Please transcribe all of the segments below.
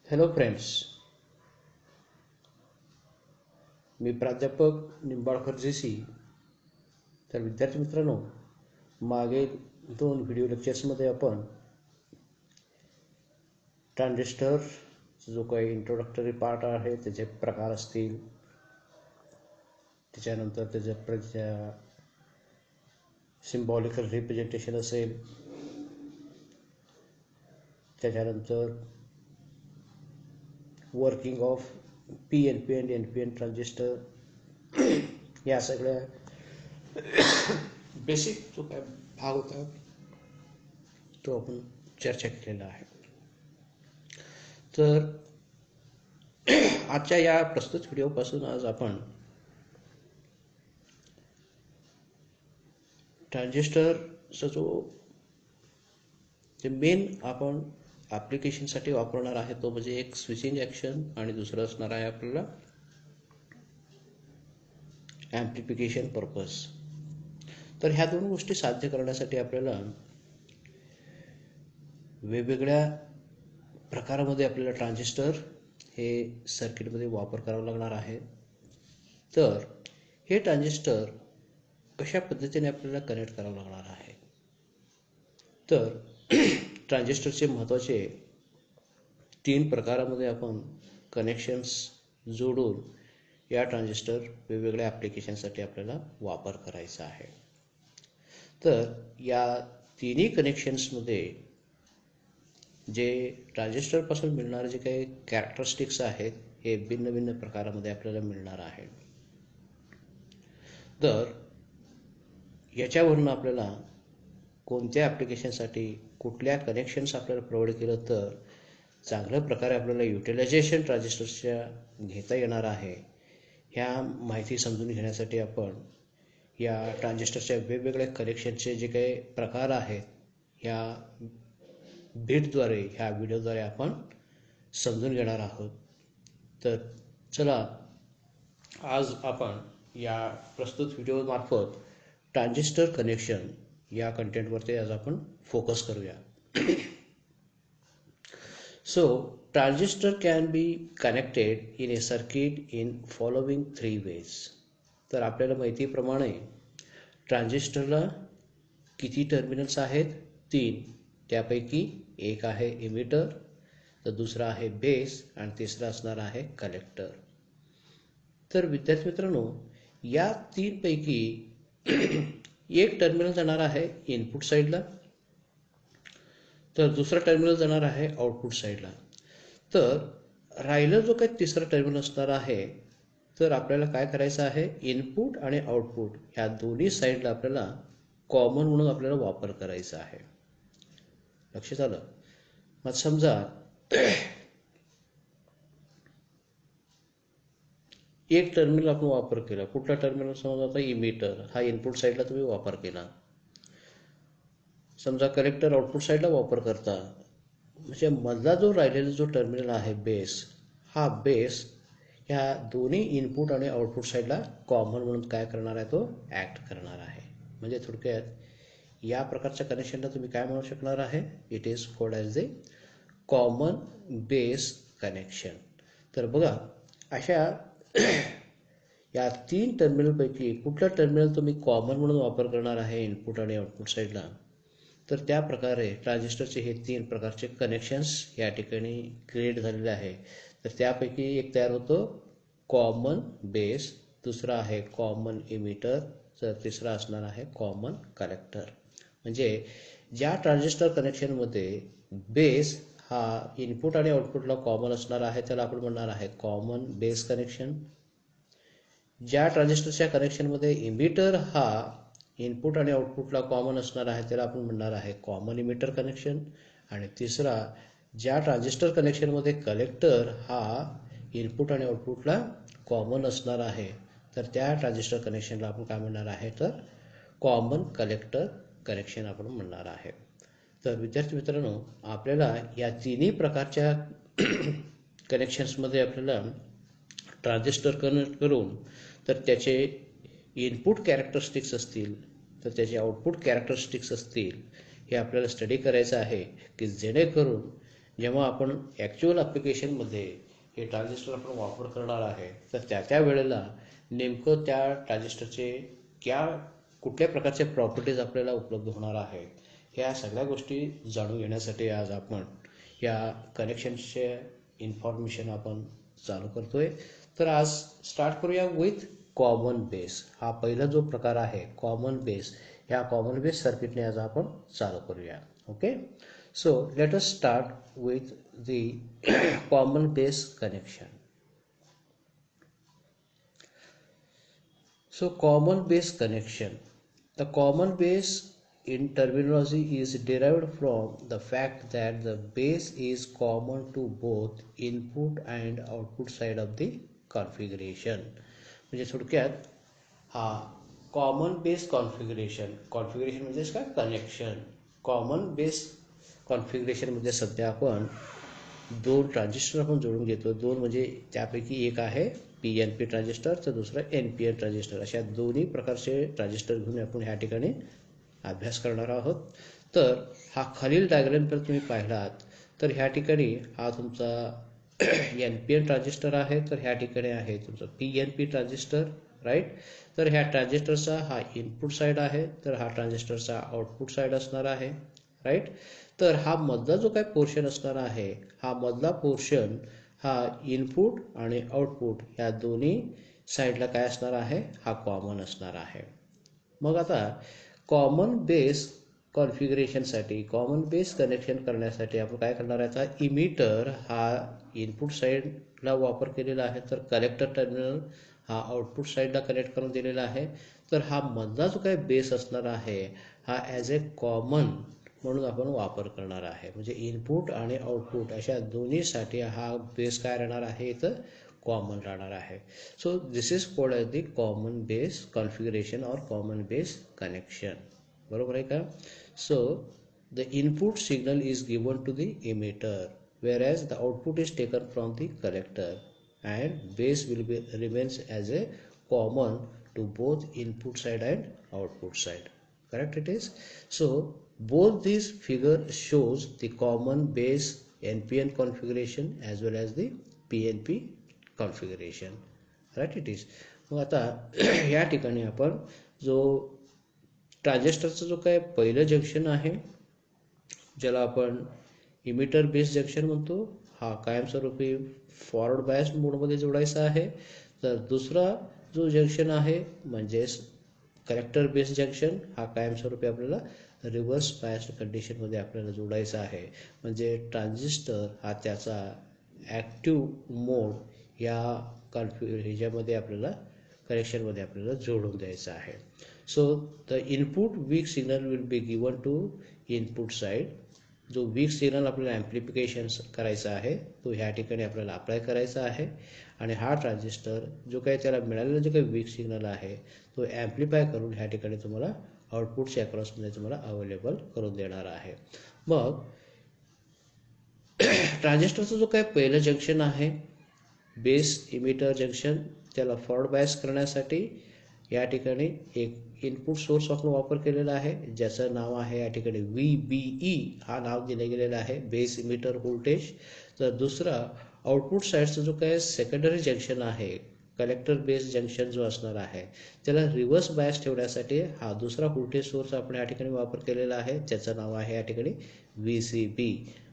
Hello friends, मी प्राध्यापक Nimbalkar JC. तर विद्यार्थी मित्रांनो, मागील 2 व्हिडिओ लेक्चर्समध्ये आपण ट्रान्झिस्टर जो काही इंट्रोडक्टरी पार्ट आहे त्याचे प्रकार असतील, त्याच्यानंतर त्याच्या सिम्बॉलिकल रिप्रेझेंटेशन असेल, त्याच्यानंतर working of PNP and NPN transistor या सगळ्या बेसिक जो काय भाग होता तो आपण चर्चा केलेला आहे. तर आजच्या या प्रस्तुत व्हिडिओपासून आज आपण ट्रान्झिस्टरचा जो मेन आपण ॲप्लिकेशनसाठी वापरणार आहे तो म्हणजे एक स्विचिंग ॲक्शन आणि दुसरं असणार आहे आपल्याला ॲम्प्लिफिकेशन पर्पज. तर ह्या दोन गोष्टी साध्य करण्यासाठी आपल्याला वेगवेगळ्या प्रकारामध्ये आपल्याला ट्रान्झिस्टर हे सर्किटमध्ये वापर करावा लागणार आहे. तर हे ट्रान्झिस्टर कशा पद्धतीने आपल्याला कनेक्ट करावं लागणार आहे. तर ट्रान्झिस्टरचे महत्त्वाचे 3 प्रकारामध्ये आपण कनेक्शन्स जोडून या ट्रान्झिस्टर वेगवेगळ्या ॲप्लिकेशनसाठी आपल्याला वापर करायचा आहे. तर या तिन्ही कनेक्शन्समध्ये जे ट्रान्झिस्टरपासून मिळणारे जे काही कॅरेक्टरिस्टिक्स आहेत हे भिन्न भिन्न प्रकारामध्ये आपल्याला मिळणार आहे. तर याच्यावरून आपल्याला कोणत्या ॲप्लिकेशनसाठी कुठल्या कनेक्शन्स आपल्याला प्रोव्हाइड केलं तर चांगल्या प्रकारे आपल्याला युटिलायझेशन ट्रान्झिस्टरच्या घेता येणार आहे, ह्या माहिती समजून घेण्यासाठी आपण या ट्रान्झिस्टरच्या वेगवेगळ्या कनेक्शनचे जे काही प्रकार आहेत ह्या ह्या व्हिडिओद्वारे आपण समजून घेणार आहोत. तर चला आज आपण या प्रस्तुत व्हिडिओमार्फत ट्रान्झिस्टर कनेक्शन या कंटेंटवरती आज आपण फोकस करूया. So, transistor can be connected in a circuit in following 3 ways. तर आपल्याला माहितीप्रमाणे ट्रान्झिस्टरला किती टर्मिनल्स आहेत? 3. त्यापैकी एक आहे इमिटर, तर दुसरा आहे बेस आणि तिसरा असणार आहे कलेक्टर. तर विद्यार्थी मित्रांनो, या 3 पैकी एक टर्मिनल जाणार आहे इनपुट साईडला, तर दुसरा टर्मिनल जाणार आहे आउटपुट साईडला. तर राहिलं जो काही तिसरा टर्मिनल असणार आहे तर आपल्याला काय करायचं आहे, इनपुट आणि आउटपुट ह्या दोन्ही साईडला आपल्याला कॉमन म्हणून आपल्याला वापर करायचा आहे. लक्षात आलं? मग समजा एक टर्मिनल आपण वापर केला, कुठला टर्मिनल? समजा आता इमिटर हा इनपुट साईडला तुम्ही वापर केला. समजा कलेक्टर आउटपुट साईडला वापर करता, म्हणजे मधला जो राहिलेला जो टर्मिनल आहे बेस, हा बेस ह्या दोन्ही इनपुट आणि आउटपुट साईडला कॉमन म्हणून काय करणार आहे, तो ॲक्ट करणार आहे. म्हणजे थोडक्यात या प्रकारच्या कनेक्शनला तुम्ही काय म्हणू शकणार आहे, it is called as A common base connection. तर बघा, अशा या 3 टर्मिनलपैकी कुठला टर्मिनल तुम्ही कॉमन म्हणून वापर करणार आहे इनपुट आणि आउटपुट साईडला, तर त्या प्रकारे ट्रान्झिस्टरचे हे 3 प्रकारचे कनेक्शन्स या ठिकाणी क्रिएट झालेले आहे. तर त्यापैकी एक तयार होतो कॉमन बेस, दुसरा आहे कॉमन इमिटर, तर तिसरा असणार आहे कॉमन कलेक्टर. म्हणजे ज्या ट्रान्झिस्टर कनेक्शनमध्ये बेस हा इनपुट आणि आउटपुटला कॉमन असणार आहे त्याला आपण म्हणणार आहे कॉमन बेस कनेक्शन. ज्या ट्रान्झिस्टरच्या कनेक्शनमध्ये इमिटर हा इनपुट आणि आउटपुटला कॉमन असणार आहे त्याला आपण म्हणणार आहे कॉमन इमिटर कनेक्शन. आणि तिसरा, ज्या ट्रान्झिस्टर कनेक्शनमध्ये कलेक्टर हा इनपुट आणि आउटपुटला कॉमन असणार आहे तर त्या ट्रान्झिस्टर कनेक्शनला आपण काय म्हणणार आहे, तर कॉमन कलेक्टर कनेक्शन आपण म्हणणार आहे. तर विद्यार्थी मित्रांनो, आपल्याला या तिन्ही प्रकारच्या कनेक्शन्समध्ये आपल्याला ट्रान्झिस्टर कनेक्ट करून तर त्याचे इनपुट कॅरेक्टरिस्टिक्स असतील तर त्याचे आउटपुट कॅरेक्टरिस्टिक्स असतील हे आपल्याला स्टडी करायचं आहे, की जेणेकरून जेव्हा आपण ॲक्च्युअल ॲप्लिकेशनमध्ये हे ट्रान्झिस्टर आपण वापर करणार आहे तर त्या वेळेला नेमकं त्या ट्रान्झिस्टरचे कुठल्या प्रकारचे प्रॉपर्टीज आपल्याला उपलब्ध होणार आहेत ह्या सगळ्या गोष्टी जाणून घेण्यासाठी आज आपण या कनेक्शनचे इन्फॉर्मेशन आपण चालू करतोय. तर आज स्टार्ट करूया विथ कॉमन बेस. हा पहिला जो प्रकार आहे कॉमन बेस, ह्या कॉमन बेस सर्किटने आज आपण चालू करूया. Okay, so let us start with the common base connection. So common base connection. The common base in terminology is derived from the fact that the base is common to both input and output side of the configuration. म्हणजे थोडक्यात हा common base configuration म्हणजे काय connection. Common base configuration मध्ये सध्या आपण दोन transistor आपण जोडून घेतो. दोन म्हणजे त्यापैकी एक आहे PNP ट्रान्झिस्टर तर दुसरं NPN ट्रान्झिस्टर. अशा दोन्ही प्रकारचे ट्रान्झिस्टर घेऊन आपण ह्या ठिकाणी अभ्यास करणार आहोत. तर हा खालील डायग्राम जर तुम्ही पाहिलात तर ह्या ठिकाणी हा तुमचा NPN ट्रान्झिस्टर आहे तर ह्या ठिकाणी आहे तुमचं PNP ट्रान्झिस्टर, राईट. तर ह्या ट्रान्झिस्टरचा हा इनपुट साईड आहे तर हा ट्रान्झिस्टरचा आउटपुट साईड असणार आहे, राईट. तर हा मधला जो काही पोर्शन असणार आहे हा मधला पोर्शन हा इनपुट आणि आउटपुट या दोन्ही साईडला काय असणार आहे हा कॉमन असणार आहे. मग आता कॉमन बेस कॉन्फिगरेशनसाठी कॉमन बेस कनेक्शन करण्यासाठी आपण काय करणार आहे, आता इमिटर हा इनपुट साईडला वापर केलेला आहे तर कलेक्टर टर्मिनल हा आउटपुट साईडला कनेक्ट करून दिलेला आहे. तर हा मधला जो काही बेस असणार आहे हा ॲज ए कॉमन म्हणून आपण वापर करणार आहे. म्हणजे इनपुट आणि आउटपुट अशा दोन्हीसाठी हा बेस काय राहणार आहे इथं कॉमन राहणार आहे. So this is called as the common base configuration or common base connection. बरोबर आहे का. So the input signal is given to the emitter whereas the output is taken from the collector and base will be remains as a common to both input side and output side. Correct it is. So both these figure shows the common base NPN configuration as well as the PNP configuration, right it is. मग आता या ठिकाणी आपण जो ट्रान्झिस्टरचा जो काय पहिलं जंक्शन आहे ज्याला आपण इमिटर बेस जंक्शन म्हणतो हा कायमस्वरूपी फॉरवर्ड बायस मोडमध्ये जोडायचा आहे. तर दुसरा जो जंक्शन आहे म्हणजेच कलेक्टर बेस जंक्शन हा कायमस्वरूपी आपल्याला रिव्हर्स बायस्ड कंडिशनमध्ये आपल्याला जोडायचा आहे. म्हणजे ट्रान्झिस्टर हा त्याचा ॲक्टिव्ह मोड या ह्याच्यामध्ये आपल्याला कनेक्शनमध्ये आपल्याला जोडून द्यायचा आहे. So the input weak signal will be given to input side. जो वीक सिग्नल आपल्याला ॲम्प्लिफिकेशन करायचा आहे तो ह्या ठिकाणी आपल्याला अप्लाय करायचा आहे आणि हा ट्रान्झिस्टर जो काही त्याला मिळालेला जो काही वीक सिग्नल आहे तो ॲम्प्लिफाय करून ह्या ठिकाणी तुम्हाला आउटपुटच्या अक्रॉसमध्ये तुम्हाला अवेलेबल करून देणार आहे. मग ट्रान्झिस्टरचं जो काही पहिलं जंक्शन आहे बेस इमिटर जंक्शन त्याला फॉरवर्ड बायस करण्यासाठी या ठिकाणी एक इनपुट सोर्स आपण वापर केलेला आहे ज्याचं नाव आहे या ठिकाणी VBE हा नाव दिले गेलेलं आहे बेस इमिटर व्होल्टेज. तर दुसरा आउटपुट साईडचा जो काही सेकंडरी जंक्शन आहे कलेक्टर बेस जंक्शन जो असणार आहे त्याला रिव्हर्स बायस ठेवण्यासाठी हा दुसरा व्होल्टेज सोर्स आपण या ठिकाणी वापर केलेला आहे ज्याचं नाव आहे या ठिकाणी VCB.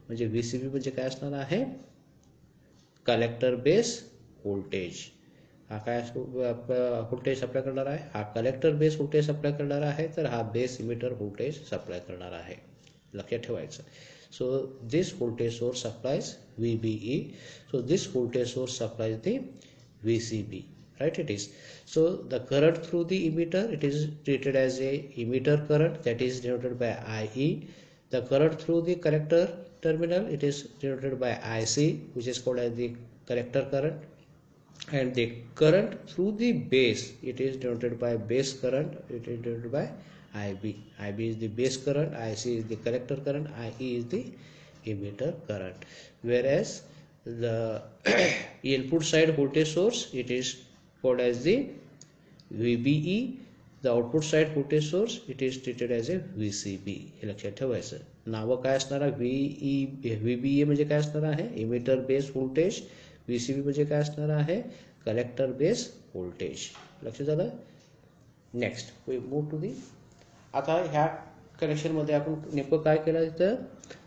म्हणजे VCB म्हणजे काय असणार आहे कलेक्टर बेस व्होल्टेज. हा काय व्होल्टेज सप्लाय करणार आहे हा कलेक्टर बेस व्होल्टेज सप्लाय करणार आहे तर हा बेस इमिटर व्होल्टेज सप्लाय करणार आहे, लक्षात ठेवायचं. So this voltage source supplies VBE. So this voltage source supplies the VCB, right it is. So the current through the emitter it is treated as a emitter current that is denoted by IE. The current through the collector terminal it is denoted by IC which is called as the collector current. And the current through the base it is denoted by base current it is denoted by IB. IB is the base current, IC is the collector current, IE is the emitter current. Whereas the input side voltage source it is called as the VBE. The output side voltage source it is treated as a VCB. हे लक्षात ठेवायचं. नावं काय असणार आहे, VBA म्हणजे काय असणार आहे, इमिटर बेस व्होल्टेज. VCB म्हणजे काय असणार आहे, कलेक्टर बेस व्होल्टेज. लक्षात झालं. Next we move to the. आता ह्या कनेक्शनमध्ये आपण नेमकं काय केलं इथं,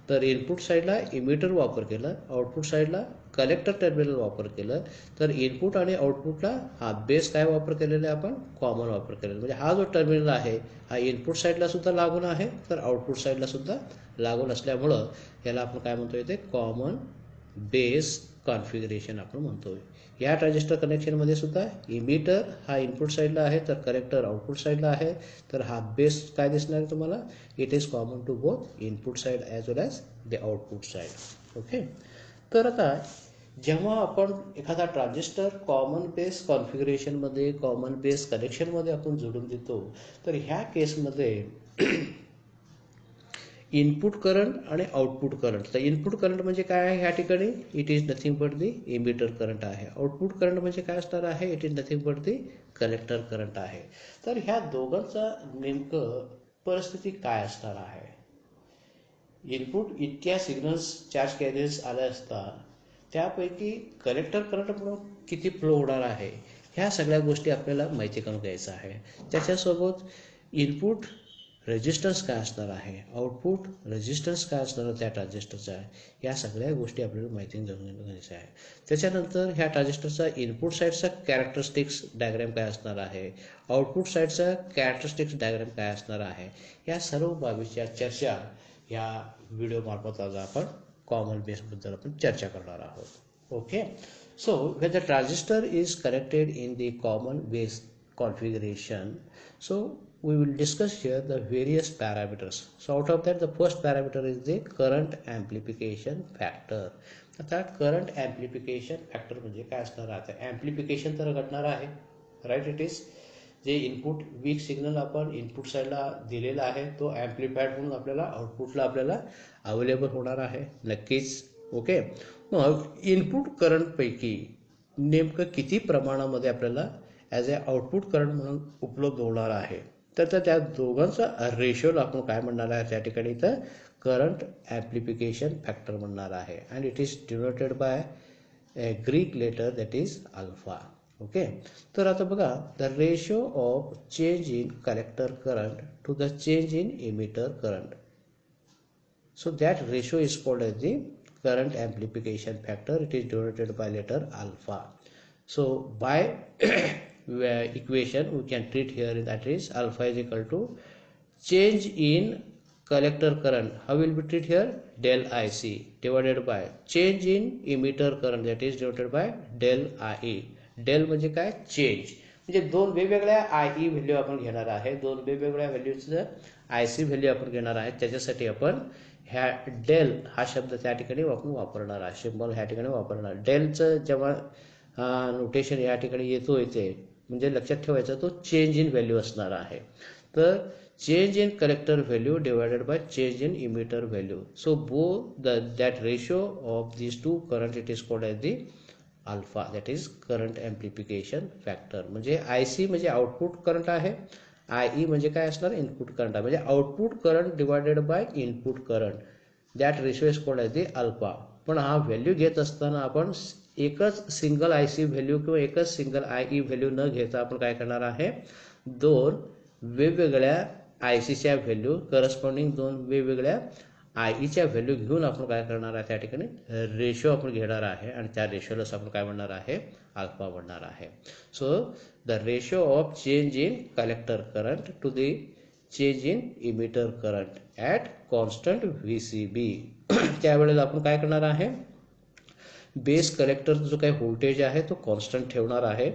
तर इनपुट साईडला इमिटर वापर केलं, आउटपुट साईडला कलेक्टर टर्मिनल वापर केलं. तर इनपुट आणि आउटपुटला हा बेस काय वापर केलेला आहे, आपण कॉमन वापर केलेला. म्हणजे हा जो टर्मिनल आहे हा इनपुट साईडला सुद्धा लागून आहे, तर आउटपुट साईडला सुद्धा लागून असल्यामुळं याला आपण काय म्हणतोय, ते कॉमन बेस कॉन्फिगरेशन आपण म्हणतोय. या ट्रान्झिस्टर कनेक्शनमध्ये सुद्धा इमिटर हा इनपुट साईडला आहे, तर कलेक्टर आउटपुट साईडला आहे. तर हा बेस काय दिसणार आहे तुम्हाला, it is common to both input side as well as the output side. Okay. तर आता जेव्हा आपण एखादा ट्रान्झिस्टर कॉमन बेस कॉन्फिगरेशनमध्ये, कॉमन बेस कनेक्शनमध्ये आपण जोडून देतो, तर ह्या केसमध्ये इनपुट करंट आणि आउटपुट करंट. तर इनपुट करंट म्हणजे काय आहे ह्या ठिकाणी, it is nothing but the emitter current आहे. आउटपुट करंट म्हणजे काय असणार आहे, it is nothing but the collector current आहे. तर ह्या दोघांचा नेमकं परिस्थिती काय असणार आहे. इनपुट इतक्या सिग्नल्स चार्ज कॅरियर्स आल्या असता त्यापैकी कलेक्टर करंट म्हणून किती फ्लो होणार आहे, ह्या सगळ्या गोष्टी आपल्याला माहिती करून घ्यायचं आहे. त्याच्यासोबत इनपुट रेजिस्टन्स काय असणार आहे, आउटपुट रेजिस्टन्स काय असणार आहे त्या ट्रान्झिस्टरचा, या सगळ्या गोष्टी आपल्याला माहिती जाणून घ्यायच्या आहे. त्याच्यानंतर ह्या ट्रान्झिस्टरचा इनपुट साईडचा कॅरेक्टरिस्टिक्स डायग्राम काय असणार आहे, आउटपुट साईडचा कॅरेक्टरिस्टिक्स डायग्राम काय असणार आहे, या सर्व बाबीच्या चर्चा ह्या व्हिडिओमार्फत आज आपण कॉमन बेसबद्दल आपण चर्चा करणार आहोत. Okay. So when the transistor is connected in the common base configuration, so we will discuss here the various parameters. So out of that the first parameter is the current amplification factor. आता current amplification factor म्हणजे काय असणार आहे, ॲम्प्लिफिकेशन तर घडणार आहे, right. It is जे input weak signal आपण इनपुट साईडला दिलेला आहे तो ॲम्प्लिफाईड म्हणून आपल्याला आउटपुटला आपल्याला अवेलेबल होणार आहे नक्कीच. ओके. मग इनपुट करंटपैकी नेमकं किती प्रमाणामध्ये आपल्याला ॲज ए आउटपुट करंट म्हणून उपलब्ध होणार आहे, तर त्या दोघांचा रेशोला आपण काय म्हणणार आहे त्या ठिकाणी, तर करंट ॲम्प्लिफिकेशन फॅक्टर म्हणणार आहे. And it is denoted by a Greek letter that is alpha. Okay. तर आता बघा, the ratio of change in collector current to the change in emitter current. So that ratio is called as the current amplification factor. It is denoted by letter alpha. So by equation we can treat here that is alpha is equal to change in collector current. How will we treat here, del IC divided by change in emitter current, that is denoted by del IE. del म्हणजे काय, change. म्हणजे दोन वेगवेगळ्या IE value आपण घेणार आहे, दोन वेगवेगळ्या व्हॅल्यूचं IC व्हॅल्यू आपण घेणार आहे. त्याच्यासाठी आपण ह्या डेल हा शब्द त्या ठिकाणी आपण वापरणार आहे, सिम्बॉल ह्या ठिकाणी वापरणार. डेलचं जेव्हा नोटेशन या ठिकाणी येते म्हणजे लक्षात ठेवायचं तो चेंज इन व्हॅल्यू असणार आहे. तर change in collector value divided by change in emitter value. So that ratio of this two current it is called as the alpha, that is current amplification factor. म्हणजे IC म्हणजे output current आहे, IE म्हणजे काय असणार, input current आहे. म्हणजे output current divided by input current, that ratio is called as the alpha. पण हा व्हॅल्यू घेत असताना आपण एकच सिंगल IC व्हॅल्यू किंवा एकच सिंगल IE व्हॅल्यू न घेता आपण काय करणार आहे, दोन वेगवेगळ्या ICच्या व्हॅल्यू करस्पॉन्डिंग दोन वेगवेगळ्या IEच्या व्हॅल्यू घेऊन आपण काय करणार आहे त्या ठिकाणी रेशो आपण घेणार आहे आणि त्या रेशोलाच आपण काय म्हणणार आहे, अल्फा म्हणणार आहे. So the ratio of change in collector current to the change in emitter current at constant VCB. त्यावेळेला आपण काय करणार आहे, बेस कलेक्टर जो काही व्होल्टेज आहे तो कॉन्स्टंट ठेवणार आहे.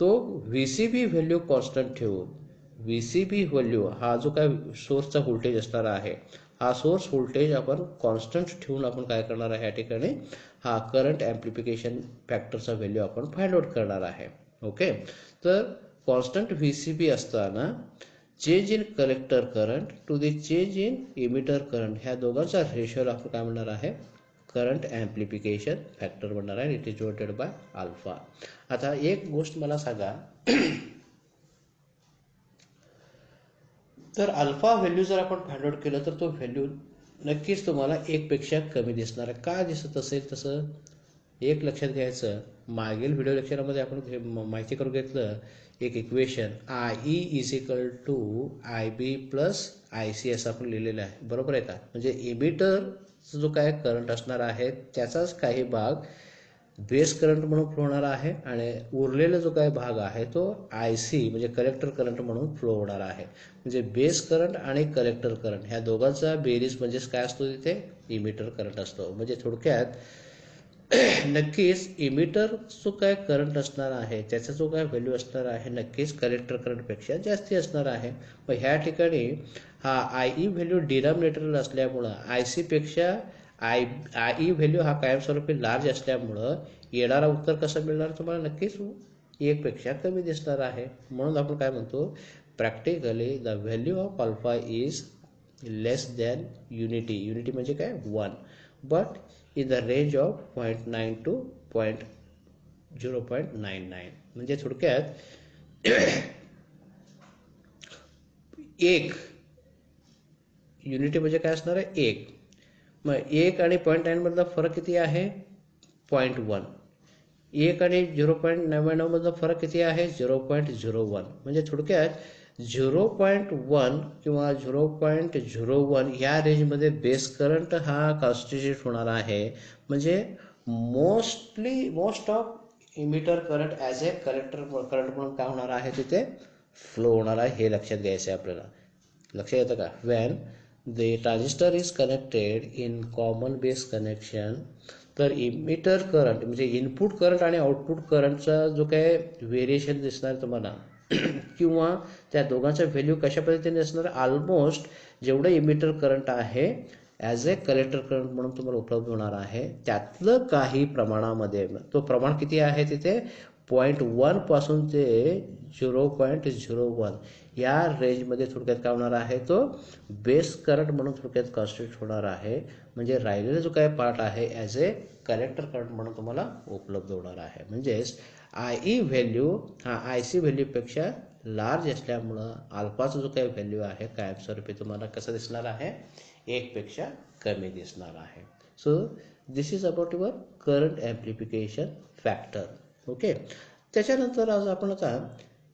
तो VCB व्हॅल्यू कॉन्स्टंट ठेवून VCB व्हॅल्यू हा जो काय सोर्सचा व्होल्टेज असणार आहे, हा सोर्स व्होल्टेज आपण कॉन्स्टंट ठेवून आपण काय करणार आहे या ठिकाणी हा करंट ॲम्प्लिफिकेशन फॅक्टरचा व्हॅल्यू आपण फाइंड आउट करणार आहे. ओके. तर कॉन्स्टंट VCB असताना change in collector current to the change in emitter current ह्या दोघांचा रेशोला आपण काय म्हणणार आहे, करंट ॲम्प्लिफिकेशन फॅक्टर म्हणणार आहे. It is denoted by alpha. आता एक गोष्ट मला सांगा, तर अल्फा व्हॅल्यू जर आपण फाइंड आउट केलं तर तो व्हॅल्यू नक्कीच तुम्हाला एकपेक्षा कमी दिसणार आहे. का दिसत असेल तसं? एक लक्षात घ्यायचं, मागील व्हिडिओ लेक्चरमध्ये आपण माहिती करून घेतलं एक equation I E is equal to I B plus I C असं आपण लिहिलेलं आहे. बरोबर आहे का? म्हणजे इमिटरचा जो काय करंट असणार आहे त्याचाच काही भाग बेस करंट म्हणून फ्लो होणार आहे आणि उरलेला जो काही भाग आहे तो आय सी म्हणजे कलेक्टर करंट म्हणून फ्लो होणार आहे. म्हणजे बेस करंट आणि कलेक्टर करंट ह्या दोघांचा बेरीज म्हणजेच काय असतो तिथे इमिटर करंट असतो. म्हणजे थोडक्यात नक्कीच इमिटर जो काय करंट असणार आहे त्याचा जो काय व्हॅल्यू असणार आहे नक्कीच कलेक्टर करंटपेक्षा जास्ती असणार आहे. मग ह्या ठिकाणी हा आय ई व्हॅल्यू डिनॉमिनेटरला असल्यामुळं आय सीपेक्षा आय आय ई व्हॅल्यू हा कायमस्वरूपी लार्ज असल्यामुळं येणारा उत्तर कसं मिळणार तुम्हाला? नक्कीच एकपेक्षा कमी दिसणार आहे. म्हणून आपण काय म्हणतो, practically the value of alpha is less than unity. Unity म्हणजे काय? 1. But in the range of 0.9 to 0.99. म्हणजे थोडक्यात एक युनिटी म्हणजे काय असणार आहे? एक. मग 1 आणि 0.9 मधला फरक किती आहे? 0.1. 1 आणि 0.99 मधला फरक किती आहे? 0.01. म्हणजे थोडक्यात 0.1 किंवा 0.01 या रेंजमध्ये बेस करंट हा कॉन्स्टिट्यूट होणार आहे. म्हणजे most of emitter current as A collector current म्हणून काय होणार आहे तिथे फ्लो होणार आहे. हे लक्षात घ्यायचं आहे आपल्याला. लक्षात येतं का? Wien the transistor is connected in common base connection, तर इमिटर करंट म्हणजे इनपुट करंट आणि आउटपुट करंटचा जो काय व्हेरिएशन दिसणार तुम्हाला किंवा त्या दोघांचा व्हॅल्यू कशा पद्धतीने असणार, ऑलमोस्ट जेवढं इमिटर करंट आहे ॲज ए कलेक्टर करंट म्हणून तुम्हाला उपलब्ध होणार आहे त्यातलं काही प्रमाणामध्ये, तो प्रमाण किती आहे तिथे 0.1 पासून ते 0.01 या रेंजमध्ये थोडक्यात काय होणार आहे तो बेस करंट म्हणून थोडक्यात कॉन्स्टिट्यूट होणार आहे. म्हणजे राहिलेला जो काही पार्ट आहे ॲज ए कलेक्टर करंट म्हणून तुम्हाला उपलब्ध होणार आहे. म्हणजेच आय ई व्हॅल्यू हा आय सी व्हॅल्यूपेक्षा लार्ज असल्यामुळं अल्फाचा जो काही व्हॅल्यू आहे कायमस्वरूपी तुम्हाला कसं दिसणार आहे? एकपेक्षा कमी दिसणार आहे. So this is about your current amplification factor. Okay. त्याच्यानंतर आज आपण आता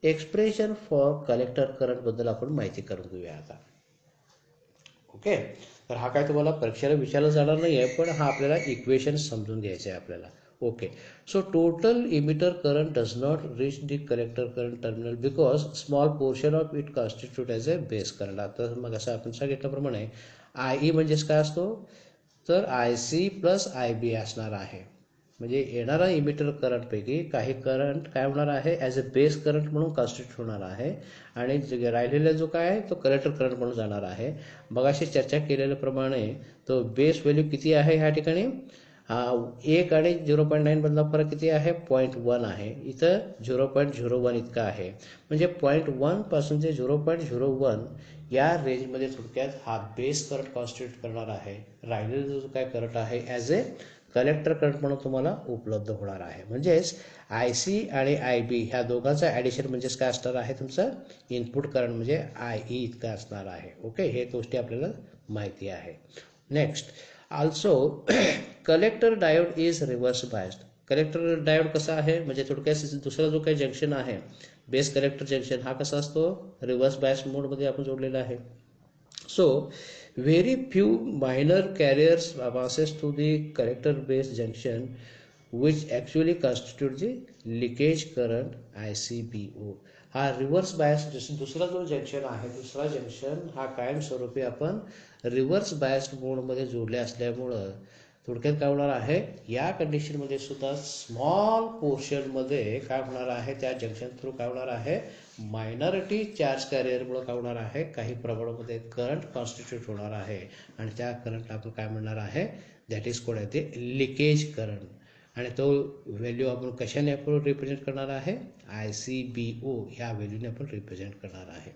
एक्सप्रेशन फॉर कलेक्टर करंटबद्दल आपण माहिती करून घेऊया आता. ओके. तर हा काय तुम्हाला परीक्षेला विचारला जाणार नाही आहे, पण हा आपल्याला इक्वेशन समजून घ्यायचं आहे आपल्याला. Okay. So total emitter current does not reach the collector current terminal because small portion of it constitute as A base current. आता मग असं आपण सांगितल्याप्रमाणे आय ई म्हणजेच काय असतो, तर I C plus I B असणार आहे. म्हणजे येणारा इमिटर करंटपैकी काही करंट काय होणार आहे ॲज अ बेस करंट म्हणून कॉन्स्टिट्यूट होणार आहे आणि राहिलेला जो काय आहे तो कलेक्टर करंट म्हणून जाणार आहे. मगाशी चर्चा केलेल्याप्रमाणे तो बेस व्हॅल्यू किती आहे ह्या ठिकाणी? 1 आणि 0.9 मधला फरक किती आहे? 0.1 आहे. इथं 0.01 इतका आहे. म्हणजे 0.1 पासून ते 0.01 या रेंजमध्ये थोडक्यात हा बेस करंट कॉन्स्टिट्यूट करणार आहे. राहिलेला जो काय करंट आहे ॲज ए कलेक्टर करंट म्हणून तुम्हाला उपलब्ध होणार आहे. म्हणजेच आय सी आणि आय बी ह्या दोघांचा ॲडिशन म्हणजेच काय असणार आहे तुमचं इनपुट करंट म्हणजे आय ई इतका असणार आहे. ओके. हे गोष्टी आपल्याला माहिती आहे. Next also collector diode is reverse biased. Collector diode कसा आहे म्हणजे थोडक्यात दुसरा जो काही जंक्शन आहे बेस कलेक्टर जंक्शन हा कसा असतो रिव्हर्स बायस मोडमध्ये आपण जोडलेला आहे. So very few minor carriers passes to the collector base junction which actually constitute the leakage current ICBO. हा रिव्हर्स बायस दुसरा जो जंक्शन आहे दुसरा जंक्शन हा कायमस्वरूपी आपण रिव्हर्स बायस मोडमध्ये जोडले असल्यामुळं थोडक्यात काय होणार आहे या कंडिशनमध्ये सुद्धा स्मॉल पोर्शनमध्ये काय होणार आहे त्या जंक्शन थ्रू काय होणार आहे मायनॉरिटी चार्ज कॅरियरमुळे काय होणार आहे काही प्रमाणामध्ये करंट कॉन्स्टिट्यूट होणार आहे आणि त्या करंटला आपण काय म्हणणार आहे दॅट इज कॉल्ड ते लिकेज करंट. आणि तो व्हॅल्यू आपण कशाने आपण रिप्रेझेंट करणार आहे ICBO ह्या व्हॅल्यूने आपण रिप्रेझेंट करणार आहे.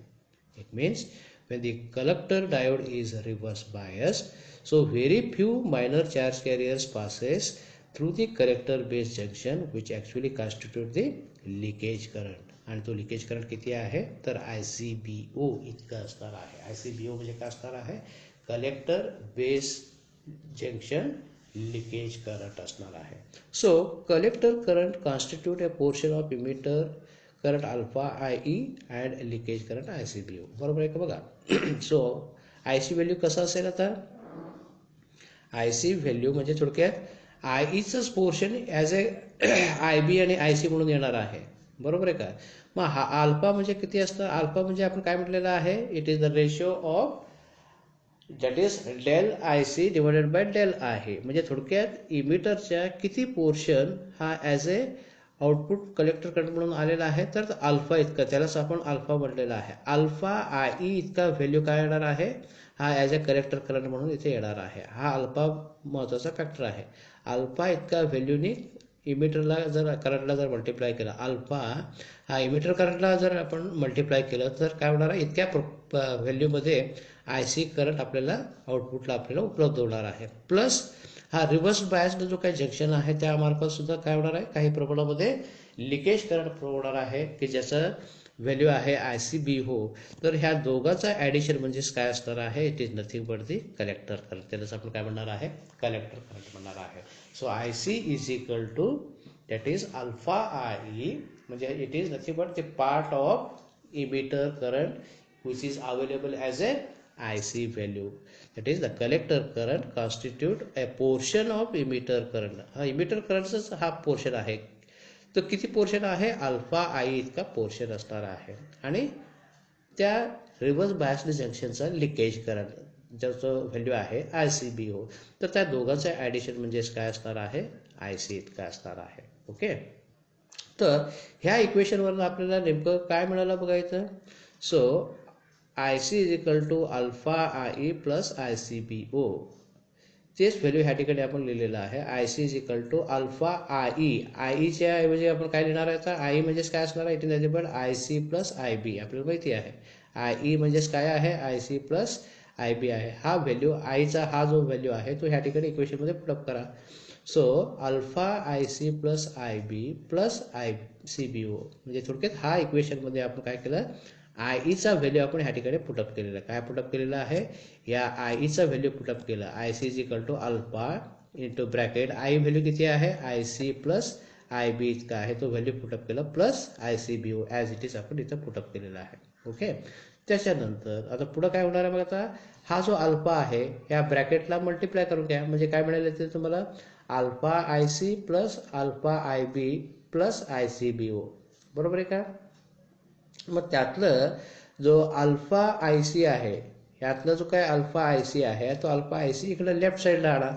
It means when the collector diode is reverse biased, so very few minor charge carriers passes through the collector base junction which actually constitute the leakage current. आणि तो लिकेज करंट किती आहे तर ICBO इतका असणार आहे. ICBO म्हणजे काय असणार आहे collector base junction leakage current असणार आहे. So collector current constitute a portion of emitter current alpha I E and leakage current I C B O. बरोबर आहे का बघा. सो आय सी व्हॅल्यू कसं असेल आता, आय सी व्हॅल्यू म्हणजे थोडक्यात आय ईचंच portion as a I B आणि आय सी म्हणून येणार आहे. बरोबर आहे का. मग हा अल्फा म्हणजे किती असतं, अल्फा म्हणजे आपण काय म्हटलेलं आहे, it is the ratio of that is del I C divided by del आहे. म्हणजे थोडक्यात इमिटरच्या किती पोर्शन हा as a output collector current म्हणून आलेला आहे, तर अल्फा इतका, त्यालाच आपण अल्फा म्हटलेला आहे. अल्फा आय ई इतका व्हॅल्यू काय येणार आहे, हा ॲज अ कलेक्टर करंट म्हणून इथे येणार आहे. हा अल्फा महत्त्वाचा फॅक्टर आहे. अल्फा इतका व्हॅल्यूनी इमिटरला जर करंटला जर मल्टिप्लाय केला, अल्फा हा इमिटर करंटला जर आपण मल्टिप्लाय केलं तर काय होणार आहे, इतक्या व्हॅल्यूमध्ये आय सी करंट आपल्याला आउटपुटला आपल्याला उपलब्ध होणार आहे. प्लस हा रिव्हर्स बायस्ड जो काही जंक्शन आहे त्यामार्फत सुद्धा काय होणार आहे, काही प्रमाणामध्ये लिकेज करंट होणार आहे की ज्याचं व्हॅल्यू आहे आय सी बी हो. तर ह्या दोघांचा ॲडिशन म्हणजेच काय असणार आहे, it is nothing but the collector current. त्यालाच आपण काय म्हणणार आहे, कलेक्टर करंट म्हणणार आहे. So I C is equal to that is alpha I E, म्हणजे it is nothing but the part of emitter current which is available as a IC value, that is the collector current constitute a portion of emitter current. हा emitter करंटचा हा portion आहे. तो किती portion आहे, alpha I इतका portion असणार आहे. आणि त्या रिव्हर्स बायस्ड जंक्शनचा लिकेज करंट ज्याचं व्हॅल्यू आहे आय सी बी ओ. तर त्या दोघांचं ॲडिशन म्हणजेच काय असणार आहे, आय सी इतका असणार आहे. ओके. तर ह्या इक्वेशनवरून आपल्याला नेमकं काय मिळालं बघायचं. So I C is equal to alpha I E plus I C B O. तेच व्हॅल्यू ह्या ठिकाणी आपण लिहिलेलं आहे. I C is equal to alpha I E. I ईच्या ऐवजी आपण काय लिहिणार आहे, आता आय ई म्हणजेच काय असणार आहे, it is nothing but I C plus I B. आपल्याला माहिती आहे आय ई म्हणजेच काय आहे, I C plus I B आहे. हा व्हॅल्यू आयचा हा जो व्हॅल्यू आहे तो ह्या ठिकाणी इक्वेशनमध्ये पुटअप करा. So alpha I C plus I B plus I C B O. म्हणजे थोडक्यात हा इक्वेशनमध्ये आपण काय केलं, आय ईचा व्हॅल्यू आपण ह्या ठिकाणी पुटअप केलेला आहे. काय पुटअप केलेला आहे, या आय ईचा व्हॅल्यू पुटअप केला. I C is equal to alpha into bracket I value किती आहे, I C plus I B इतका आहे, तो व्हॅल्यू पुटअप केला plus I C B O as it is आपण इथं पुटअप केलेला आहे. ओके. त्याच्यानंतर आता पुढं काय होणार आहे बघा, आता हा जो अल्फा आहे या ब्रॅकेटला मल्टिप्लाय करून घ्या. म्हणजे काय मिळालं ते तुम्हाला, alpha I C plus alpha I B plus I C B O. बरोबर आहे का. मग त्यातलं जो अल्फा आय सी आहे, यातला जो काय अल्फा आय सी आहे तो अल्फा आय सी इकडे लेफ्ट साईडला आणा.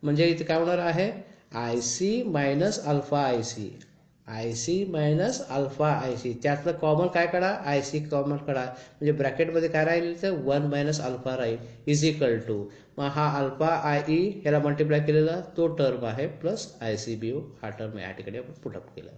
म्हणजे इथे काय होणार आहे, I C minus alpha I C, I C minus alpha I C. त्यातलं कॉमन काय काढा, आय सी कॉमन काढा. म्हणजे ब्रॅकेटमध्ये काय राहील तर 1 मायनस अल्फा राहील इज इक्वल टू, मग हा अल्फा आय ई ह्याला मल्टिप्लाय केलेला तो टर्म आहे plus I C B O हा टर्म या ठिकाणी आपण पुटअप केला.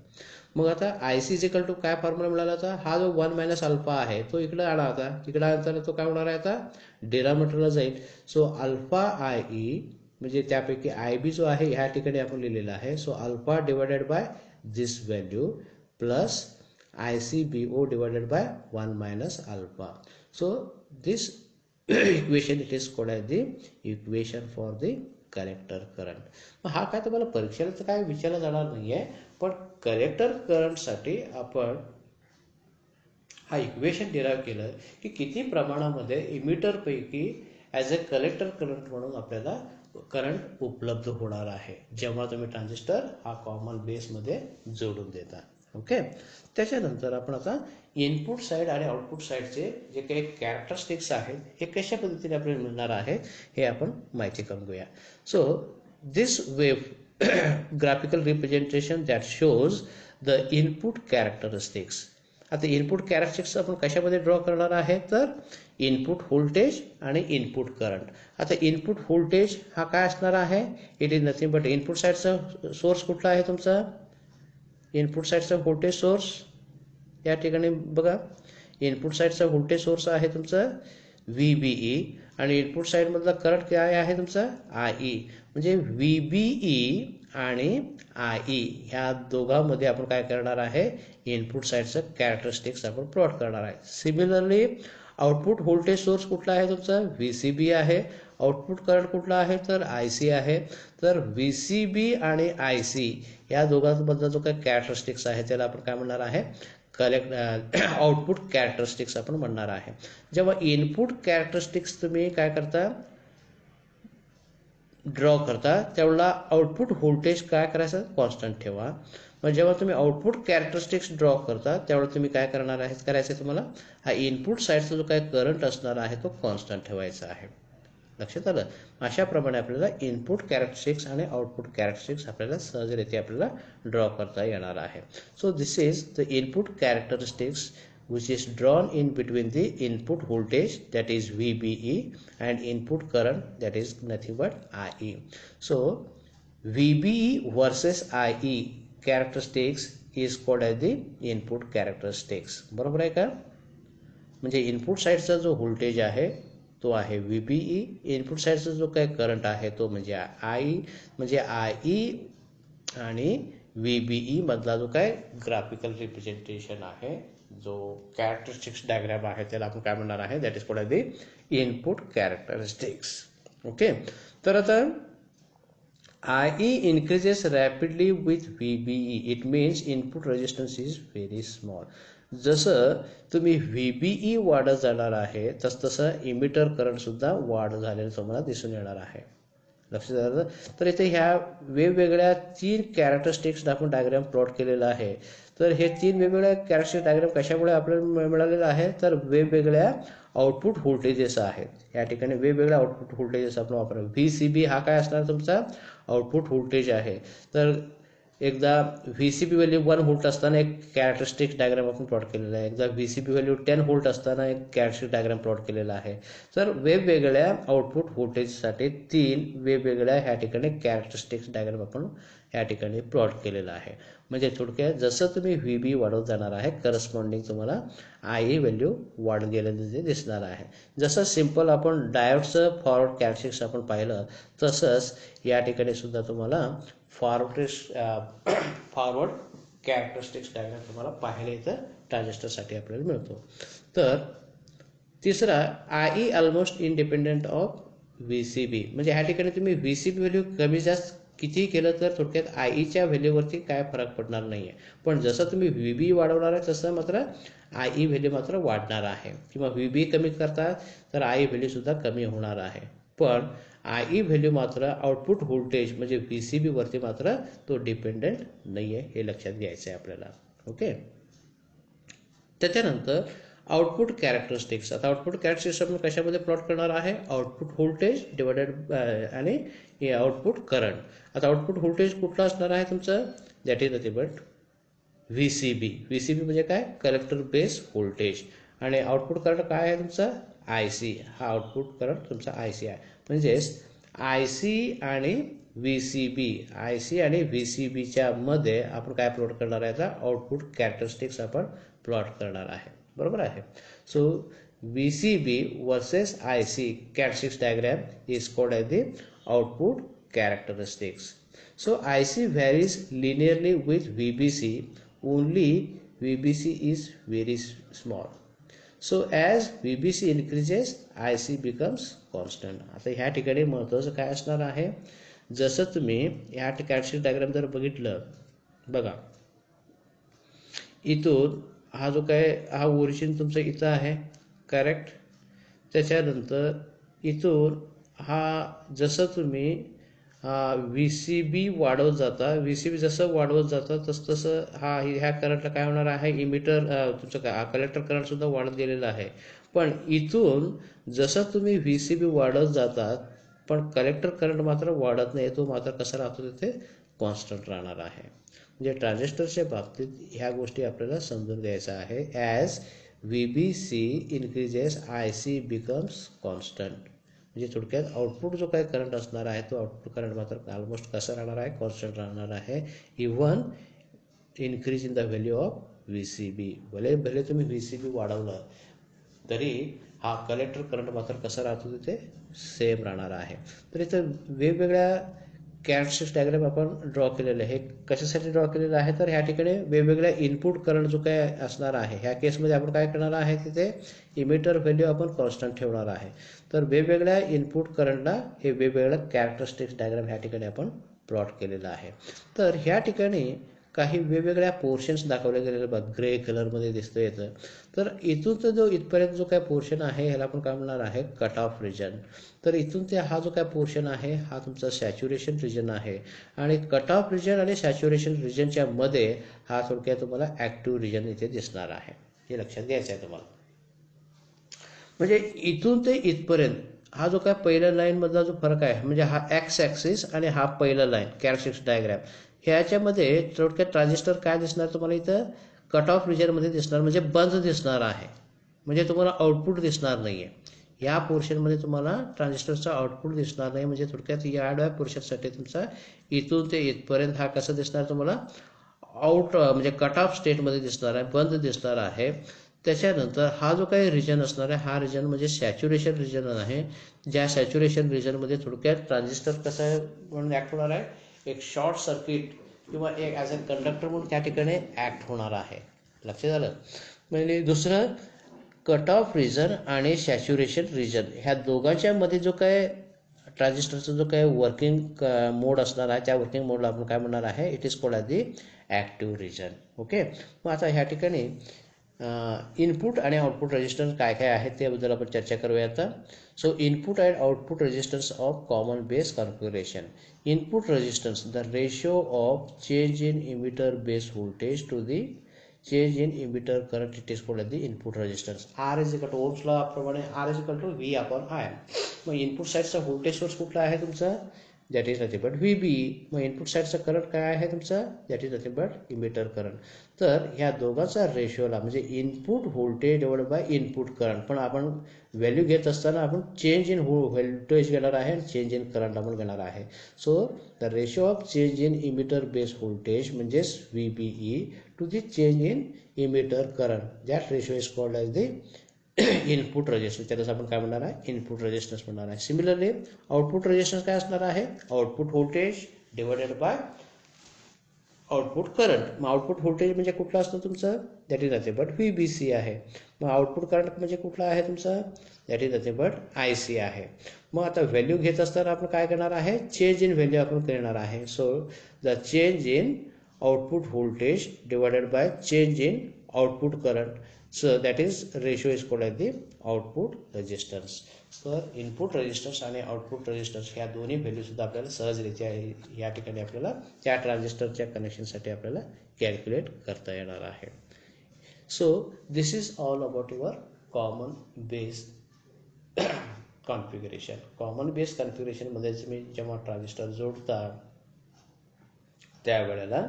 मग आता I C is equal to काय फॉर्म्युला मिळाला होता, हा जो 1 मायनस अल्फा आहे तो इकडे आणा. आता इकडे आणताना तो काय होणार आहे, आता डिनॉमिनेटरला जाईल. सो अल्फा आय ई म्हणजे त्यापैकी आय बी जो आहे ह्या ठिकाणी आपण लिहिलेला आहे. So alpha divided by this value plus I C B O divided by 1 minus alpha. So this equation it is called as the equation for the collector current. मग हा काय तुम्हाला परीक्षेला तर काय विचारला जाणार नाही आहे, पण कलेक्टर करंटसाठी आपण हा इक्वेशन डिराईव्ह केलं की किती प्रमाणामध्ये इमिटरपैकी ॲज अ कलेक्टर करंट म्हणून आपल्याला करंट उपलब्ध होणार आहे जेव्हा तुम्ही ट्रान्झिस्टर हा कॉमन बेसमध्ये जोडून देता. ओके. त्याच्यानंतर आपण आता इनपुट साईड आणि आउटपुट साईडचे जे काही कॅरेक्टरिस्टिक्स आहेत हे कशा पद्धतीने आपल्याला मिळणार आहे हे आपण माहिती करून घेऊया. So this wave graphical representation that shows the input characteristics. आता इनपुट कॅरेक्टरिस्टिक्स आपण कशामध्ये ड्रॉ करणार आहे, तर इनपुट व्होल्टेज आणि इनपुट करंट. आता इनपुट व्होल्टेज हा काय असणार आहे, it is nothing but input साईडचा सोर्स कुठला आहे तुमचा, इनपुट साईडचा व्होल्टेज सोर्स या ठिकाणी बघा. इनपुट साईडचा व्होल्टेज सोर्स आहे तुमचा व्ही बी ई आणि इनपुट साईडमधला करंट काय आहे तुमचा आय ई. म्हणजे व्ही बी ई आणि आय ई ह्या दोघांमध्ये आपण काय करणार आहे, इनपुट साईडचं कॅरेक्टरिस्टिक्स आपण प्लॉट करणार आहे. सिमिलरली आउटपुट व्होल्टेज सोर्स कुठला आहे तुमचा VCB आहे. आउटपुट करंट कुठला आहे तर IC आहे. तर VCB आणि IC या दोघांमधला जो काही कॅरेक्टरिस्टिक्स आहे त्याला आपण काय म्हणणार आहे आउटपुट कॅरेक्टरिस्टिक्स आपण म्हणणार आहे. जेव्हा इनपुट कॅरेक्टरिस्टिक्स तुम्ही काय करता ड्रॉ करता त्यावेळेला आउटपुट व्होल्टेज काय करायचं कॉन्स्टंट ठेवा. मग जेव्हा तुम्ही आउटपुट कॅरेक्टरिस्टिक्स ड्रॉ करता त्यावेळेला तुम्ही काय करणार आहे करायचं तुम्हाला हा इनपुट साईडचा जो काही करंट असणार आहे तो कॉन्स्टंट ठेवायचा आहे. लक्षात आलं. अशाप्रमाणे आपल्याला इनपुट कॅरेक्टरिस्टिक्स आणि आउटपुट कॅरेक्टरिस्टिक्स आपल्याला सहजरित्या आपल्याला ड्रॉ करता येणार आहे. So this is the input characteristics which is drawn in between the input voltage that is VBE and input current that is nothing but IE. So VBE versus IE characteristics is called as the input characteristics. बरोबर आहे का. म्हणजे input साईडचा जो voltage आहे तो आहे VBE, input साईडचा जो काही करंट आहे तो म्हणजे IE, म्हणजे IE आणि VBE मधला जो काय ग्राफिकल रिप्रेझेंटेशन आहे जो कॅरेक्टरिस्टिक्स डायग्राम आहे त्याला आपण काय म्हणणार आहे that is called the input characteristics. Okay. तर आता IE increases rapidly with VBE. It means input resistance is very small. जसं तुम्ही VBE वाढत जाणार आहे तसं इमिटर करंट सुद्धा वाढ झालेलं तुम्हाला दिसून येणार आहे. लक्षात आलं. तर इथे ह्या वेगवेगळ्या 3 कॅरेक्टरिस्टिक्स आपण डायग्राम प्लॉट केलेला आहे. तर हे 3 वेगवेगळ्या कॅरेक्टरिस्टिक डायग्राम कशामुळे आपल्याला मिळालेलं आहे तर वेगवेगळ्या आउटपुट व्होल्टेजेस आहेत. या ठिकाणी वेगवेगळ्या आउटपुट व्होल्टेजेस आपण वापरा. VCB हा काय असणार तुमचा आउटपुट व्होल्टेज आहे. तर एकदा VCB व्हॅल्यू 1 व्होल्ट असताना एक कॅरेक्टरिस्टिक डायग्राम आपण प्लॉट केलेला आहे. एकदा VCB व्हॅल्यू 10 व्होल्ट असताना एक कॅरेक्टरिस्टिक डायग्राम प्लॉट केलेला आहे. तर वेगवेगळ्या आउटपुट व्होल्टेजसाठी 3 वेगवेगळ्या ह्या ठिकाणी कॅरेक्टरिस्टिक्स डायग्राम आपण या ठिकाणी प्लॉट केलेला आहे. म्हणजे थोडक्यात जसं तुम्ही VB वाढवत जाणार आहे करस्पॉन्डिंग तुम्हाला IE व्हॅल्यू वाढत गेलेलं दिसणार आहे. जसं सिम्पल आपण डायोडचं फॉरवर्ड कॅरेक्टरिस्टिक्स आपण पाहिलं तसंच या ठिकाणी सुद्धा तुम्हाला फॉरवर्ड कॅरेक्टरिस्टिक्स डायग्राम तुम्हाला पाहायला इथं ट्रान्झिस्टरसाठी आपल्याला मिळतो. तर तिसरा IE almost independent of VCB. म्हणजे ह्या ठिकाणी तुम्ही VCB व्हॅल्यू कमी जास्त किती केलं तर थोडक्यात IEच्या व्हॅल्यूवरती काय फरक पडणार नाही आहे. पण जसं तुम्ही VB वाढवणार आहे तसं मात्र IE व्हॅल्यू मात्र वाढणार आहे. किंवा VB कमी करता तर IE व्हॅल्यू सुद्धा कमी होणार आहे. पण IE व्हॅल्यू मात्र आउटपुट व्होल्टेज म्हणजे VCB वरती मात्र तो डिपेंडेंट नाही आहे हे लक्षात घ्यायचं आहे आपल्याला. ओके. त्याच्यानंतर आउटपुट कॅरेक्टरिस्टिक्स. आता आउटपुट कॅरेक्टरिस्टिक्स आपण कशामध्ये प्लॉट करणार आहे आउटपुट व्होल्टेज डिवायडेड आणि आउटपुट करंट. आता आउटपुट व्होल्टेज कुठला असणार आहे तुमचं that is nothing but VCB. VCB म्हणजे काय कलेक्टर बेस व्होल्टेज आणि आउटपुट करंट काय आहे तुमचा IC. हा आउटपुट करंट तुमचा IC आहे. म्हणजेच IC आणि IC आणि VCBच्या मध्ये आपण काय प्लॉट करणार आहे आता आउटपुट कॅरेक्टरिस्टिक्स आपण प्लॉट करणार आहे. बरोबर आहे. So VCB versus IC characteristics diagram is called as the output characteristics. So IC varies linearly with VBC, only VBC is very small. So as VBC increases IC becomes constant. आता ह्या ठिकाणी महत्त्वाचं काय असणार आहे जसं तुम्ही ह्या कॅरेक्टरिस्टिक डायग्राम जर बघितलं बघा इथून हा जो काय हा ओरिजिन तुमचा इथं आहे करेक्ट. त्याच्यानंतर इथून हा जसं तुम्ही VCB वाढवत जाता VCB जसं वाढवत जाता तसं ह्या करंटला काय होणार आहे इमिटर तुमचं काय कलेक्टर करंट सुद्धा वाढत गेलेला आहे. पण इथून जसं तुम्ही VCB वाढत जातात पण कलेक्टर करंट मात्र वाढत नाही. तो मात्र कसा राहतो तिथे कॉन्स्टंट राहणार आहे. म्हणजे ट्रान्झिस्टरच्या बाबतीत ह्या गोष्टी आपल्याला समजून घ्यायच्या आहे. As VBC increases IC becomes constant. म्हणजे थोडक्यात आउटपुट जो काही करंट असणार आहे तो आउटपुट करंट मात्र ऑलमोस्ट कसा राहणार आहे कॉन्स्टंट राहणार आहे. Even increase in the value of VCB. भले तुम्ही VCB वाढवलं तरी हा कलेक्टर करंट मात्र कसा राहतो तिथे सेम राहणार आहे. तर इथं वेगवेगळ्या कॅरेक्टरिस्टिक डायग्राम आपण ड्रॉ केलेलं आहे. हे कशासाठी ड्रॉ केलेलं आहे तर ह्या ठिकाणी वेगवेगळ्या इनपुट करंट जो काय असणार आहे ह्या केसमध्ये आपण काय करणार आहे तिथे इमिटर व्हॅल्यू आपण कॉन्स्टंट ठेवणार आहे. तर वेगवेगळ्या इनपुट करंटला हे वेगवेगळ्या कॅरेक्टरिस्टिक्स डायग्राम ह्या ठिकाणी आपण प्लॉट केलेला आहे. तर ह्या ठिकाणी काही वेगवेगळ्या पोर्शन्स दाखवले गेलेले बघ ग्रे कलरमध्ये दिसतं येतं. तर इथून जो इथपर्यंत जो काय पोर्शन आहे ह्याला आपण काय म्हणणार आहे कट ऑफ रिजन. तर इथून ते हा जो काय पोर्शन आहे हा तुमचा सॅच्युरेशन रिजन आहे आणि कट ऑफ रिजन आणि सॅच्युरेशन रिजनच्या मध्ये हा थोडक्यात तुम्हाला ॲक्टिव्ह रिजन इथे दिसणार आहे. हे लक्षात घ्यायचं आहे तुम्हाला. म्हणजे इथून ते इथपर्यंत हा जो काय पहिल्या लाईनमधला जो फरक आहे म्हणजे हा एक्स ॲक्सिस आणि हा पहिला लाईन कॅरेक्टरिस्टिक डायग्राम ह्याच्यामध्ये थोडक्यात ट्रान्झिस्टर काय दिसणार तुम्हाला इथं कट ऑफ रिजनमध्ये दिसणार म्हणजे बंद दिसणार आहे. म्हणजे तुम्हाला आउटपुट दिसणार नाही आहे. या पोर्शनमध्ये तुम्हाला ट्रान्झिस्टरचा आउटपुट दिसणार नाही. म्हणजे थोडक्यात या पोर्शनसाठी तुमचा इथून ते इथपर्यंत हा कसं दिसणार तुम्हाला आउट म्हणजे कट ऑफ स्टेटमध्ये दिसणार आहे बंद दिसणार आहे. त्याच्यानंतर हा जो काही रिजन असणार आहे हा रिजन म्हणजे सॅच्युरेशन रिजन आहे. ज्या सॅच्युरेशन रिजनमध्ये थोडक्यात ट्रान्झिस्टर कसं आहे म्हणून ॲक्ट होणार आहे एक शॉर्ट सर्किट किंवा एक ॲज अ कंडक्टर म्हणून त्या ठिकाणी ॲक्ट होणार आहे. लक्षात आलं. म्हणजे दुसरं कट ऑफ रिजन आणि सॅच्युरेशन रिजन ह्या दोघांच्या मध्ये जो काय ट्रान्झिस्टरचा जो काय वर्किंग मोड असणार आहे त्या वर्किंग मोडला आपण काय म्हणणार आहे it is called as the active region. Okay. मग आता ह्या ठिकाणी इनपुट आणि आउटपुट रेजिस्टन्स काय काय आहेत त्याबद्दल आपण चर्चा करूया आता. So input and output resistance of common base configuration. Input resistance the ratio of change in emitter base voltage to the change in emitter current it is called as the input resistance. R is equal to Ohm's law प्रमाणे R is equal to V upon I. मग input साईडचा voltage source कुठला आहे तुमचा that is nothing but VB. मग input साईडचा current काय आहे तुमचा that is nothing but emitter current. तर ह्या दोघांचा रेशिओला म्हणजे input voltage divide by input current पण आपण व्हॅल्यू घेत असताना आपण चेंज इन व्होल्टेज घेणार आहे आणि चेंज इन करंट आपण घेणार आहे. So the ratio of change in emitter base voltage म्हणजेच VBE to the change in emitter current. That ratio is called as the input resistance. त्यालाच आपण काय म्हणणार आहे इनपुट रेजिस्टन्स म्हणणार आहे. सिमिलरली आउटपुट रेजिस्टन्स काय असणार आहे output voltage divided by output current. मग आउटपुट व्होल्टेज म्हणजे कुठला असतो तुमचं that is nothing but VBC आहे. मग आउटपुट करंट म्हणजे कुठला आहे तुमचा that is nothing but IC आहे. मग आता व्हॅल्यू घेत असताना आपण काय करणार आहे चेंज इन व्हॅल्यू आपण करणार आहे. So the change in output voltage divided by change in output current. So that is ratio is called as the output resistance. तर इनपुट रेजिस्टन्स आणि आउटपुट रेजिस्टन्स ह्या दोन्ही व्हॅल्यू सुद्धा आपल्याला सहजरित्या या ठिकाणी आपल्याला त्या ट्रान्झिस्टरच्या कनेक्शनसाठी आपल्याला कॅल्क्युलेट करता येणार आहे. So this is all about your common base configuration. Common base कॉन्फिगरेशनमध्ये तुम्ही जेव्हा ट्रान्झिस्टर जोडता त्यावेळेला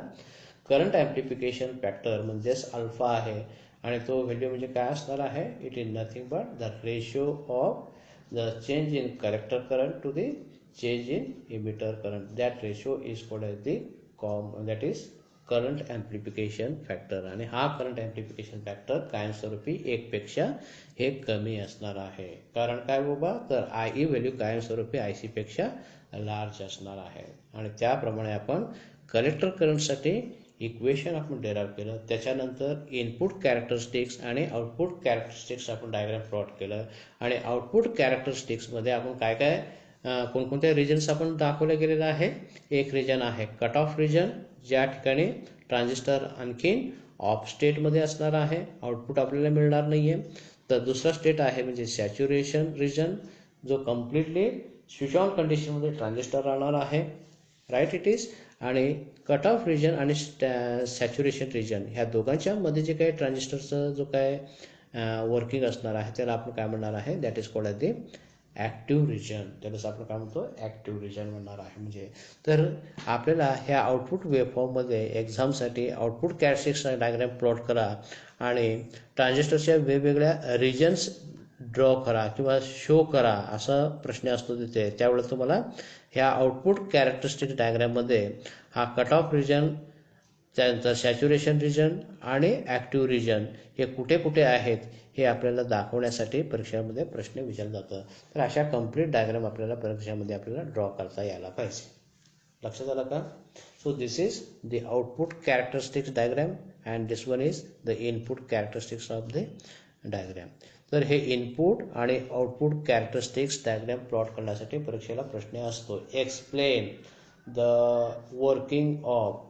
करंट ॲम्प्लिफिकेशन फॅक्टर म्हणजेच अल्फा आहे आणि तो व्हॅल्यू म्हणजे काय असणार आहे it is nothing but the ratio of the change in collector current to the change in emitter current. That ratio is called as the that is current amplification factor. आणि हा current amplification factor कायमस्वरूपी एकपेक्षा हे कमी असणार आहे. कारण काय बाबा तर IE व्हॅल्यू कायमस्वरूपी IC पेक्षा लार्ज असणार आहे. आणि त्याप्रमाणे आपण कलेक्टर करंटसाठी इक्वेशन आपण डेराइव्ह केलं. त्याच्यानंतर इनपुट कॅरेक्टरिस्टिक्स आणि आउटपुट कॅरेक्टरिस्टिक्स आपण डायग्राम प्लॉट केलं. आणि आउटपुट कॅरेक्टरिस्टिक्समध्ये आपण काय काय कोणकोणत्या रिजन्स आपण दाखवले गेलेलं आहे. एक रिजन आहे कट ऑफ रिजन ज्या ठिकाणी ट्रान्झिस्टर आणखीन ऑफ स्टेटमध्ये असणार आहे आउटपुट आपल्याला मिळणार नाही आहे. तर दुसरा स्टेट आहे म्हणजे सॅच्युरेशन रिजन जो कम्प्लिटली स्विच ऑन कंडिशनमध्ये ट्रान्झिस्टर राहणार आहे राईट इट इज. आणि कट ऑफ रिजन आणि सॅच्युरेशन रिजन ह्या दोघांच्या मध्ये जे काही ट्रान्झिस्टरचं जो काय वर्किंग असणार आहे त्याला आपण काय म्हणणार आहे that is called as the active region. त्यालाच आपण काय म्हणतो ॲक्टिव्ह रिजन म्हणणार आहे. म्हणजे तर आपल्याला ह्या आउटपुट वेवफॉर्ममध्ये एक्झामसाठी आउटपुट कॅरेक्टरिस्टिक्स डायग्राम प्लॉट करा आणि ट्रान्झिस्टरच्या वेगवेगळ्या रिजन्स ड्रॉ करा किंवा शो करा असा प्रश्न असतो तिथे. त्यावेळेला तुम्हाला ह्या आउटपुट कॅरेक्टरिस्टिक डायग्राममध्ये हा कट ऑफ रिजन त्यानंतर सॅच्युरेशन रिजन आणि ॲक्टिव्ह रिजन हे कुठे कुठे आहेत हे आपल्याला दाखवण्यासाठी परीक्षेमध्ये प्रश्न विचारला जातं. तर अशा कंप्लीट डायग्राम आपल्याला परीक्षेमध्ये आपल्याला ड्रॉ करता यायला पाहिजे. लक्षात आलं का? So this is the output characteristics diagram and this one is the input characteristics of the diagram. तर हे इनपुट आणि आउटपुट कॅरेक्टरिस्टिक्स डायग्राम प्लॉट करण्यासाठी परीक्षेला प्रश्न असतो. Explain the working of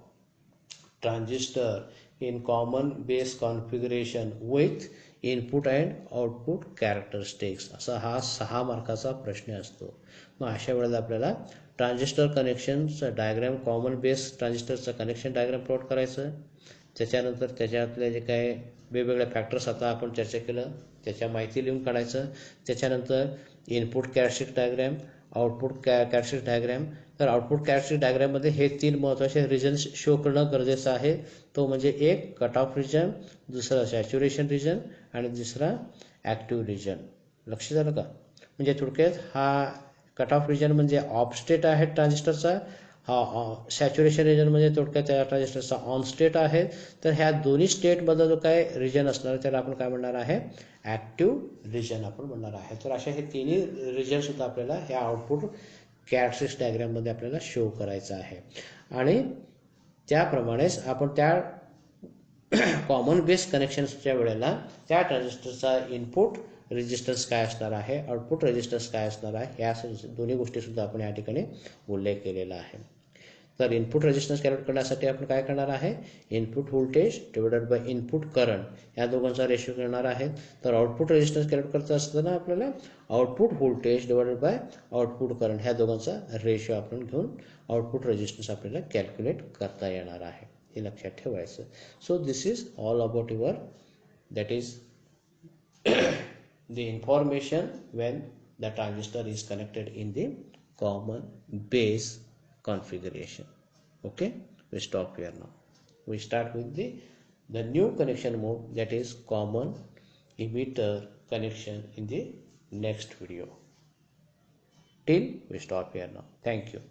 transistor in common base configuration with input and output characteristics, असा हा 6 मार्काचा प्रश्न असतो. मग अशा वेळेला आपल्याला ट्रान्झिस्टर कनेक्शनचं डायग्राम, कॉमन बेस ट्रान्झिस्टरचं कनेक्शन डायग्राम प्लॉट करायचं. त्याच्यानंतर त्याच्यातले जे काय वेगवेगळे फॅक्टर्स आता आपण चर्चा केलं त्याच्या माहिती लिहून काढायचं. त्याच्यानंतर input characteristic diagram, output characteristic diagram. तर आउटपुट कॅरेक्टरिस्टिक डायग्राममध्ये हे 3 महत्त्वाचे रिजन्स शो करणं गरजेचं आहे. तो म्हणजे एक कट ऑफ रिजन, दुसरा सॅच्युरेशन रिजन आणि दुसरा ॲक्टिव्ह रिजन. लक्षात आलं का? म्हणजे थोडक्यात हा कट ऑफ रिजन म्हणजे ऑफ स्टेट आहे ट्रान्झिस्टरचा, हा सॅच्युरेशन रिजन म्हणजे थोडक्यात त्या ट्रान्झिस्टरचा ऑन स्टेट आहे. तर ह्या दोन्ही स्टेटमधला जो काय रिजन असणार त्याला आपण काय म्हणणार आहे? ॲक्टिव्ह रिजन आपण म्हणणार आहे. तर अशा हे तिन्ही रिजन सुद्धा आपल्याला ह्या आउटपुट कॅरेक्टरिस्टिक्स डायग्राममध्ये आपल्याला शो करायचं आहे. आणि त्याप्रमाणेच आपण त्या कॉमन बेस कनेक्शन्सच्या वेळेला त्या ट्रान्झिस्टरचा इनपुट रेजिस्टन्स काय असणार आहे, आउटपुट रेजिस्टन्स काय असणार आहे, या दोन्ही गोष्टीसुद्धा आपण या ठिकाणी उल्लेख केलेला आहे. तर इनपुट रेजिस्टन्स कॅल्क्युलेट करण्यासाठी आपण काय करणार आहे? Input voltage divided by input current या दोघांचा रेशो करणार आहे. तर आउटपुट रेजिस्टन्स कॅल्क्युलेट करत असताना आपल्याला output voltage divided by output current ह्या दोघांचा रेशो आपण घेऊन आउटपुट रेजिस्टन्स आपल्याला कॅल्क्युलेट करता येणार आहे. हे लक्षात ठेवायचं. So this is all about your that is the information when the transistor is connected in the common base configuration. Okay, we stop here now. We start with the new connection mode, that is common emitter connection, in the next video. Till we stop here now. Thank you.